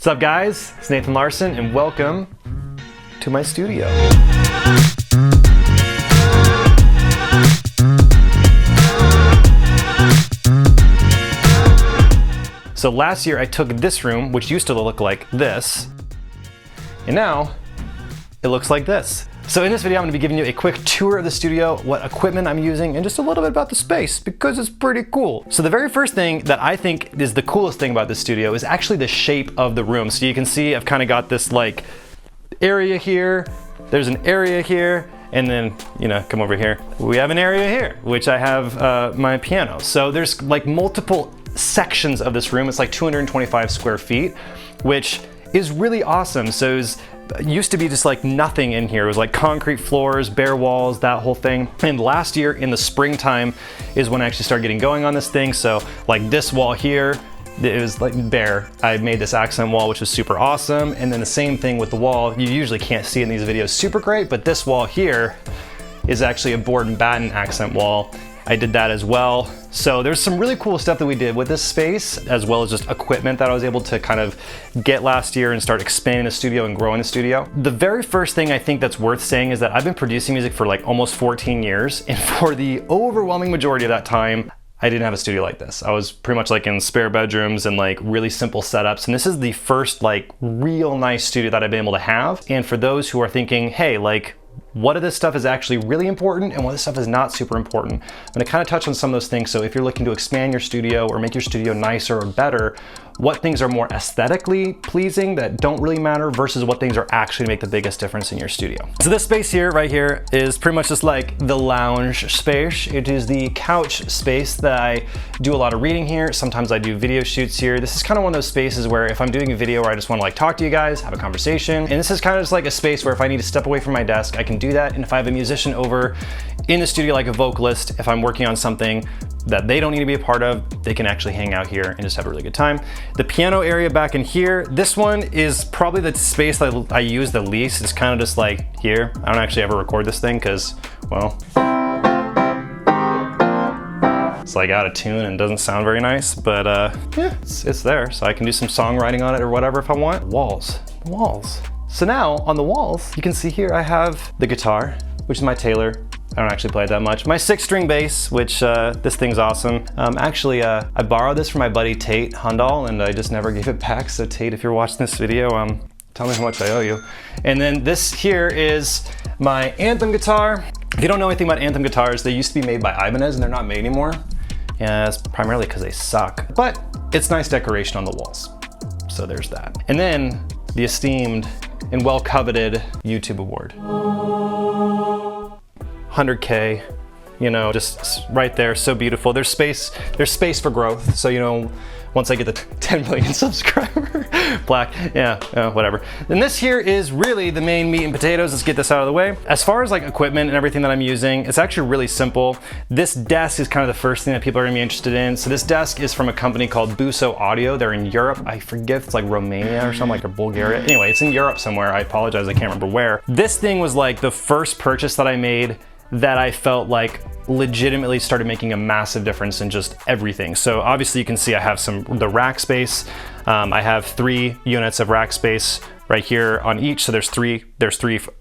What's up guys, it's Nathan Larsen and welcome to my studio. So last year I took this room, which used to look like this, and now it looks like this. So in this video I'm going to be giving you a quick tour of the studio, what equipment I'm using, and just a little bit about the space because it's pretty cool. So the very first thing that I think is the coolest thing about this studio is actually the shape of the room. So you can see I've kind of got this like area here, there's an area here, and then, you know, come over here. We have an area here, which I have my piano. So there's like multiple sections of this room. It's like 225 square feet, which is really awesome. So it used to be just like nothing in here. It was like concrete floors, bare walls, that whole thing. And last year in the springtime is when I actually started getting going on this thing. So like this wall here, it was like bare. I made this accent wall, which was super awesome. And then the same thing with the wall. You usually can't see in these videos super great, but this wall here is actually a board and batten accent wall. I did that as well. So there's some really cool stuff that we did with this space, as well as just equipment that I was able to kind of get last year and start expanding the studio and growing the studio. The very first thing I think that's worth saying is that I've been producing music for like almost 14 years. And for the overwhelming majority of that time, I didn't have a studio like this. I was pretty much like in spare bedrooms and like really simple setups. And this is the first like real nice studio that I've been able to have. And for those who are thinking, hey, like, what of this stuff is actually really important and what of this stuff is not super important, I'm gonna kind of touch on some of those things. So if you're looking to expand your studio or make your studio nicer or better, what things are more aesthetically pleasing that don't really matter versus what things are actually make the biggest difference in your studio. So this space here, right here, is pretty much just like the lounge space. It is the couch space that I do a lot of reading here. Sometimes I do video shoots here. This is kind of one of those spaces where if I'm doing a video where I just want to like talk to you guys, have a conversation, and this is kind of just like a space where if I need to step away from my desk, I can do that. And if I have a musician over in the studio, like a vocalist, if I'm working on something that they don't need to be a part of, they can actually hang out here and just have a really good time. The piano area back in here, this one is probably the space that I use the least. It's kind of just like here. I don't actually ever record this thing because, well, it's like out of tune and doesn't sound very nice, but yeah, it's there. So I can do some songwriting on it or whatever if I want. Walls. So now on the walls, you can see here I have the guitar, which is my Taylor. I don't actually play it that much. My 6-string bass, which this thing's awesome. Actually, I borrowed this from my buddy Tate Hundal, and I just never gave it back. So Tate, if you're watching this video, tell me how much I owe you. And then this here is my Anthem guitar. If you don't know anything about Anthem guitars, they used to be made by Ibanez, and they're not made anymore. Yeah, it's primarily because they suck. But it's nice decoration on the walls. So there's that. And then the esteemed and well-coveted YouTube award. 100K, you know, just right there, so beautiful. There's space for growth. So, you know, once I get the 10 million subscriber plaque, yeah, whatever. Then this here is really the main meat and potatoes. Let's get this out of the way. As far as like equipment and everything that I'm using, it's actually really simple. This desk is kind of the first thing that people are gonna be interested in. So this desk is from a company called Buso Audio. They're in Europe. I forget if it's like Romania or something, like, or Bulgaria. Anyway, it's in Europe somewhere. I apologize, I can't remember where. This thing was like the first purchase that I made that I felt like legitimately started making a massive difference in just everything. So obviously you can see I have the rack space. I have 3 units of rack space right here on each. So there's 3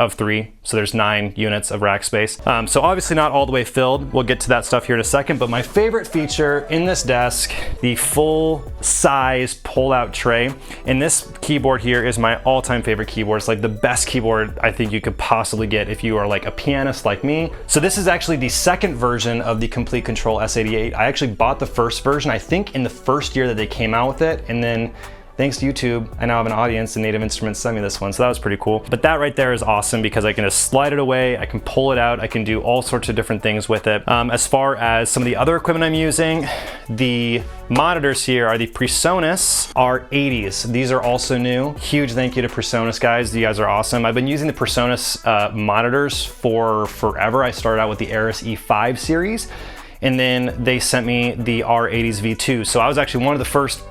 of 3. So there's 9 units of rack space. So obviously not all the way filled. We'll get to that stuff here in a second, but my favorite feature in this desk, the full size pull out tray. And this keyboard here is my all-time favorite keyboard. It's like the best keyboard I think you could possibly get if you are like a pianist like me. So this is actually the second version of the Complete Control S88. I actually bought the first version, I think in the first year that they came out with it. And then thanks to YouTube, I now have an audience and Native Instruments sent me this one, so that was pretty cool. But that right there is awesome because I can just slide it away, I can pull it out, I can do all sorts of different things with it. As far as some of the other equipment I'm using, the monitors here are the PreSonus R80s. These are also new. Huge thank you to PreSonus, guys. You guys are awesome. I've been using the PreSonus monitors for forever. I started out with the Aris E5 series, and then they sent me the R80s V2. So I was actually one of the first,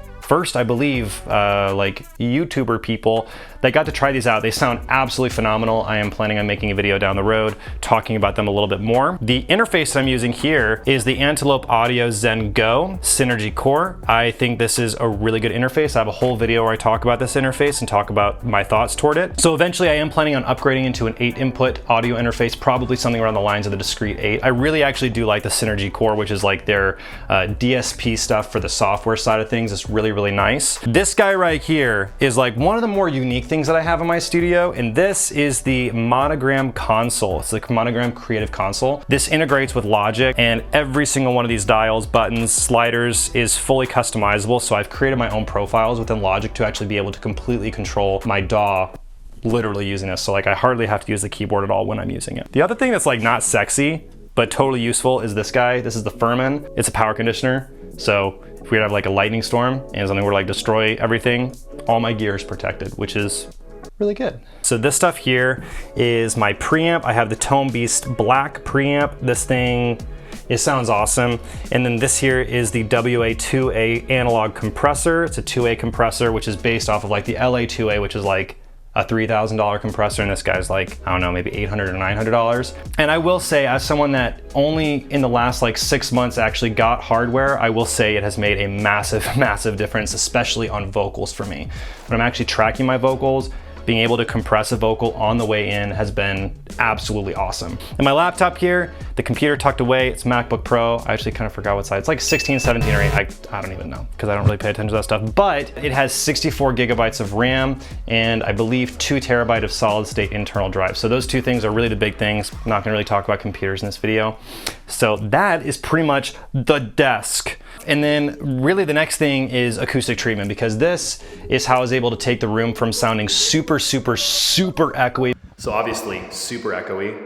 I believe, like YouTuber people that got to try these out. They sound absolutely phenomenal. I am planning on making a video down the road talking about them a little bit more. The interface that I'm using here is the Antelope Audio Zen Go Synergy Core. I think this is a really good interface. I have a whole video where I talk about this interface and talk about my thoughts toward it. So eventually I am planning on upgrading into an 8-input audio interface, probably something around the lines of the Discrete 8. I really actually do like the Synergy Core, which is like their DSP stuff for the software side of things. It's really, really nice. This guy right here is like one of the more unique things that I have in my studio, and this is the Monogram console. It's the Monogram Creative Console. This integrates with Logic, and every single one of these dials, buttons, sliders is fully customizable. So I've created my own profiles within Logic to actually be able to completely control my DAW literally using this. So like I hardly have to use the keyboard at all when I'm using it. The other thing that's like not sexy, but totally useful is this guy. This is the Furman. It's a power conditioner. So if we have like a lightning storm and something were to like destroy everything, all my gear is protected, which is really good. So this stuff here is my preamp. I have the Tone Beast Black preamp. This thing, it sounds awesome. And then this here is the WA2A analog compressor. It's a 2A compressor, which is based off of like the LA2A, which is like a $3,000 compressor, and this guy's like, I don't know, maybe $800 or $900. And I will say, as someone that only in the last like 6 months actually got hardware, I will say it has made a massive, massive difference, especially on vocals for me. When I'm actually tracking my vocals, being able to compress a vocal on the way in has been absolutely awesome. And my laptop here, the computer tucked away, it's MacBook Pro. I actually kind of forgot what size. It's like 16, 17, or 8. I don't even know because I don't really pay attention to that stuff. But it has 64 gigabytes of RAM and I believe 2 terabytes of solid state internal drive. So those two things are really the big things. I'm not gonna really talk about computers in this video. So that is pretty much the desk. And then really the next thing is acoustic treatment, because this is how I was able to take the room from sounding super, super, super echoey. So obviously super echoey.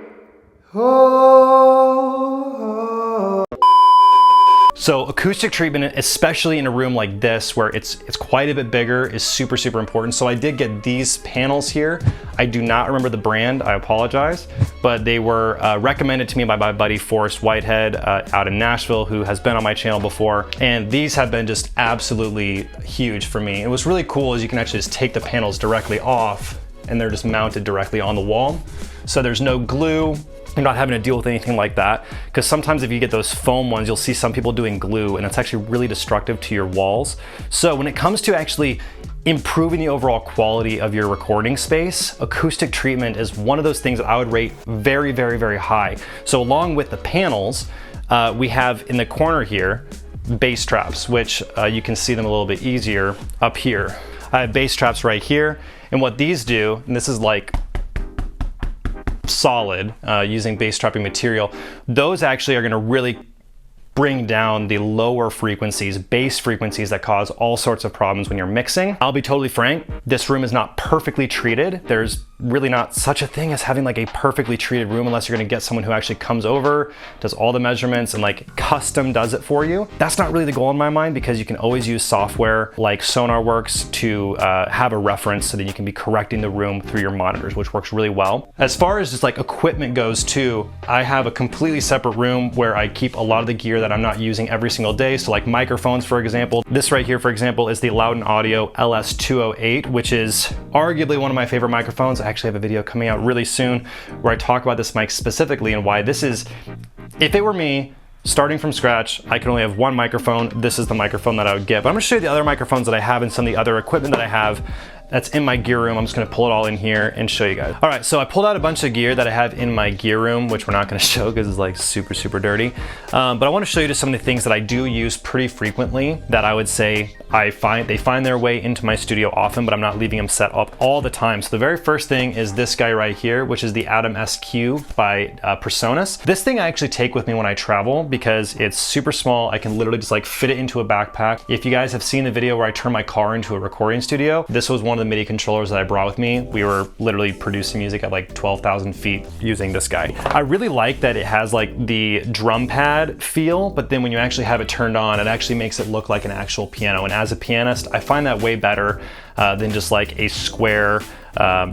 So acoustic treatment, especially in a room like this where it's quite a bit bigger, is super, super important. So I did get these panels here. I do not remember the brand, I apologize, but they were recommended to me by my buddy Forrest Whitehead out in Nashville, who has been on my channel before. And these have been just absolutely huge for me. And what's really cool is you can actually just take the panels directly off and they're just mounted directly on the wall. So there's no glue. You're not having to deal with anything like that, because sometimes if you get those foam ones, you'll see some people doing glue and it's actually really destructive to your walls. So when it comes to actually improving the overall quality of your recording space, acoustic treatment is one of those things that I would rate very, very, very high. So along with the panels, we have in the corner here, bass traps, which you can see them a little bit easier up here. I have bass traps right here, and what these do, and this is like solid using bass trapping material, those actually are going to really bring down the lower frequencies, bass frequencies that cause all sorts of problems when you're mixing. I'll be totally frank, this room is not perfectly treated. There's really not such a thing as having like a perfectly treated room unless you're gonna get someone who actually comes over, does all the measurements and like custom does it for you. That's not really the goal in my mind, because you can always use software like SonarWorks to have a reference so that you can be correcting the room through your monitors, which works really well. As far as just like equipment goes too, I have a completely separate room where I keep a lot of the gear that I'm not using every single day. So like microphones, for example. This right here, for example, is the Loudon Audio LS208, which is arguably one of my favorite microphones. I actually have a video coming out really soon where I talk about this mic specifically and why this is, if it were me, starting from scratch, I could only have one microphone. This is the microphone that I would get. But I'm gonna show you the other microphones that I have and some of the other equipment that I have that's in my gear room. I'm just gonna pull it all in here and show you guys. All right, so I pulled out a bunch of gear that I have in my gear room, which we're not gonna show because it's like super, super dirty. But I wanna show you just some of the things that I do use pretty frequently that I would say they find their way into my studio often, but I'm not leaving them set up all the time. So the very first thing is this guy right here, which is the Atom SQ by Presonus. This thing I actually take with me when I travel because it's super small. I can literally just like fit it into a backpack. If you guys have seen the video where I turn my car into a recording studio, this was one of the MIDI controllers that I brought with me. We were literally producing music at like 12,000 feet using this guy. I really like that it has like the drum pad feel, but then when you actually have it turned on, it actually makes it look like an actual piano. And as a pianist, I find that way better than just like a square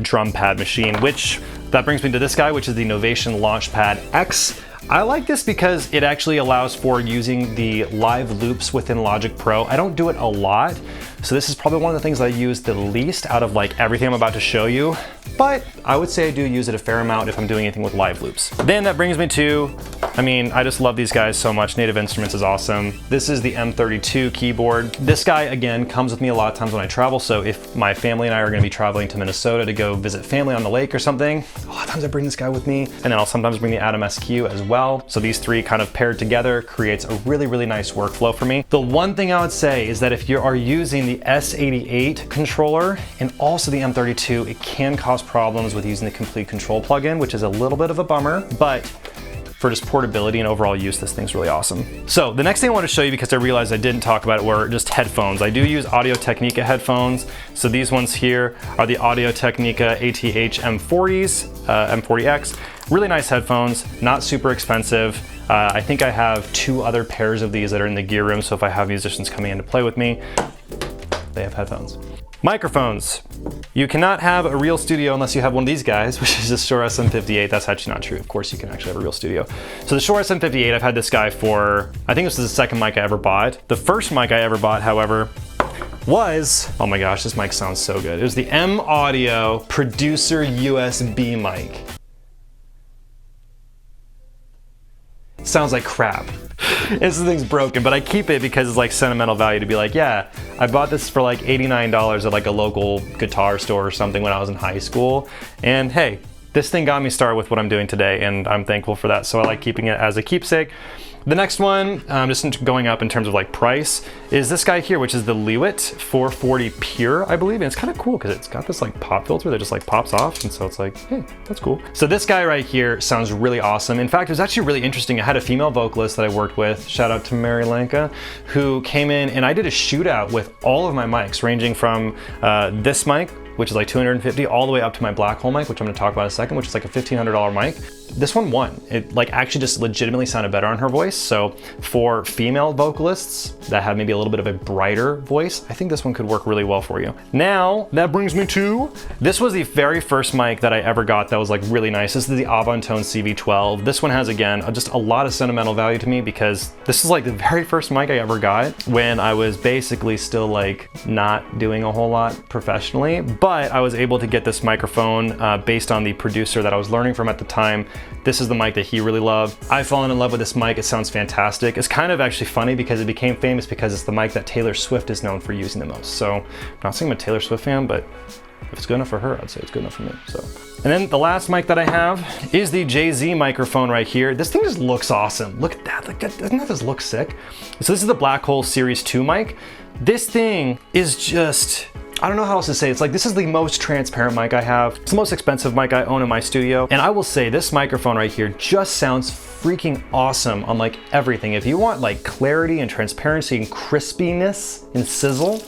drum pad machine, which that brings me to this guy, which is the Novation Launchpad X. I like this because it actually allows for using the live loops within Logic Pro. I don't do it a lot, So this is probably one of the things I use the least out of like everything I'm about to show you, but I would say I do use it a fair amount if I'm doing anything with live loops. Then that brings me to, I mean, I just love these guys so much. Native Instruments is awesome. This is the M32 keyboard. This guy, again, comes with me a lot of times when I travel. So if my family and I are gonna be traveling to Minnesota to go visit family on the lake or something, a lot of times I bring this guy with me, and then I'll sometimes bring the Atom SQ as well. So these three kind of paired together creates a really, really nice workflow for me. The one thing I would say is that if you are using the S88 controller and also the M32, it can cause problems with using the Complete Control plugin, which is a little bit of a bummer, but for just portability and overall use, this thing's really awesome. So the next thing I want to show you, because I realized I didn't talk about it, were just headphones. I do use Audio Technica headphones. So these ones here are the Audio Technica ATH M40s, M40X. Really nice headphones, not super expensive. I think I have 2 other pairs of these that are in the gear room, so if I have musicians coming in to play with me, they have headphones. Microphones. You cannot have a real studio unless you have one of these guys, which is the Shure SM58. That's actually not true. Of course, you can actually have a real studio. So the Shure SM58, I've had this guy for, I think this is the second mic I ever bought. The first mic I ever bought, however, was, oh my gosh, this mic sounds so good. It was the M Audio Producer USB mic. Sounds like crap. This thing's broken, but I keep it because it's like sentimental value to be like, yeah, I bought this for like $89 at like a local guitar store or something when I was in high school. And hey, this thing got me started with what I'm doing today, and I'm thankful for that. So I like keeping it as a keepsake. The next one, just going up in terms of like price, is this guy here, which is the Lewitt 440 Pure, I believe. And it's kind of cool because it's got this like pop filter that just like pops off. And so it's like, hey, that's cool. So this guy right here sounds really awesome. In fact, it was actually really interesting. I had a female vocalist that I worked with, shout out to Mary Lanka, who came in and I did a shootout with all of my mics, ranging from this mic, which is like $250, all the way up to my black hole mic, which I'm gonna talk about in a second, which is like a $1,500 mic. This one won. It like actually just legitimately sounded better on her voice. So for female vocalists that have maybe a little bit of a brighter voice, I think this one could work really well for you. Now, that brings me to, this was the very first mic that I ever got that was like really nice. This is the Avantone CV12. This one has, again, just a lot of sentimental value to me because this is like the very first mic I ever got when I was basically still like not doing a whole lot professionally, but I was able to get this microphone based on the producer that I was learning from at the time. This is the mic that he really loved. I've fallen in love with this mic. It sounds fantastic. It's kind of actually funny because it became famous because it's the mic that Taylor Swift is known for using the most. So I'm not saying I'm a Taylor Swift fan, but if it's good enough for her, I'd say it's good enough for me. So, and then the last mic that I have is the JZ microphone right here. This thing just looks awesome. Look at that. Doesn't that just look sick? So this is the Black Hole Series 2 mic. This thing is just, I don't know how else to say it. It's like, this is the most transparent mic I have. It's the most expensive mic I own in my studio. And I will say this microphone right here just sounds freaking awesome on like everything. If you want like clarity and transparency and crispiness and sizzle,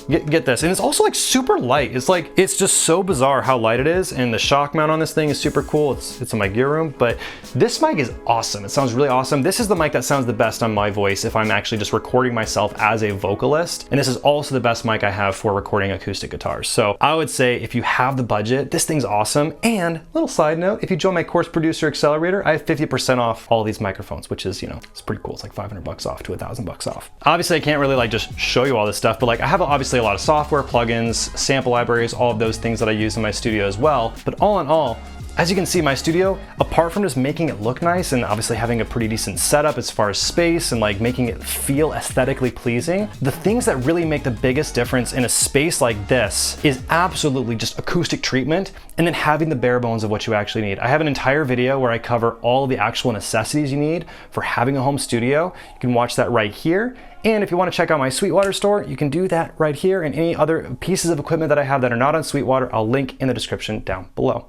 get this. And it's also like super light. It's like, it's just so bizarre how light it is. And the shock mount on this thing is super cool. It's in my gear room, but this mic is awesome. It sounds really awesome. This is the mic that sounds the best on my voice if I'm actually just recording myself as a vocalist. And this is also the best mic I have for recording acoustic guitars. So I would say if you have the budget, this thing's awesome. And little side note, if you join my course Producer Accelerator, I have 50% off all these microphones, which is, you know, it's pretty cool. It's like $500 off to $1,000 off. Obviously I can't really like just show you all this stuff, but like I have obviously a lot of software, plugins, sample libraries, all of those things that I use in my studio as well. But all in all, as you can see, my studio, apart from just making it look nice and obviously having a pretty decent setup as far as space and like making it feel aesthetically pleasing, the things that really make the biggest difference in a space like this is absolutely just acoustic treatment and then having the bare bones of what you actually need. I have an entire video where I cover all the actual necessities you need for having a home studio. You can watch that right here. And if you want to check out my Sweetwater store, you can do that right here, and any other pieces of equipment that I have that are not on Sweetwater, I'll link in the description down below.